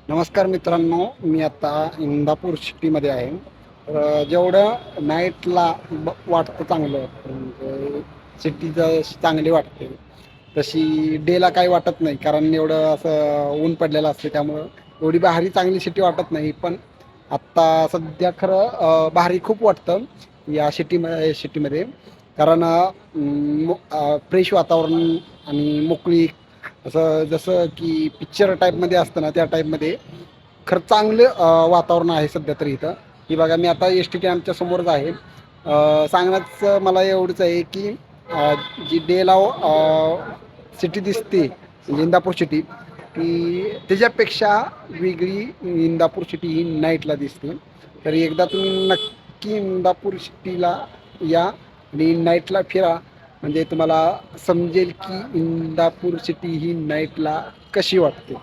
नमस्कार मित्रांनो, मी आता इंदापूर सिटीमध्ये आहे. जेवढं नाईटला वाटतं चांगलं म्हणजे सिटी चांगली वाटते, तशी डेला काही वाटत नाही. कारण एवढं असं ऊन पडलेलं असते, त्यामुळं एवढी भारी चांगली सिटी वाटत नाही. पण आत्ता सध्या खरं भारी खूप वाटतं या सिटीमध्ये. कारण फ्रेश वातावरण आणि मोकळी, असं जसं की पिक्चर टाईपमध्ये असतं ना, त्या टाईपमध्ये खरं चांगलं वातावरण आहे सध्या तरी इथं. ही बघा, मी आता एस टी कॅम्पच्या समोरच आहे. सांगण्याचं मला एवढंच आहे की जी डेला सिटी दिसते म्हणजे इंदापूर सिटी, ती त्याच्यापेक्षा वेगळी इंदापूर सिटी ही नाईटला दिसते. तर एकदा तुम्ही नक्की इंदापूर सिटीला या आणि नाईटला फिरा, म्हणजे तुम्हाला समजेल की इंदापूर सिटी ही नाईटला कशी वाटते.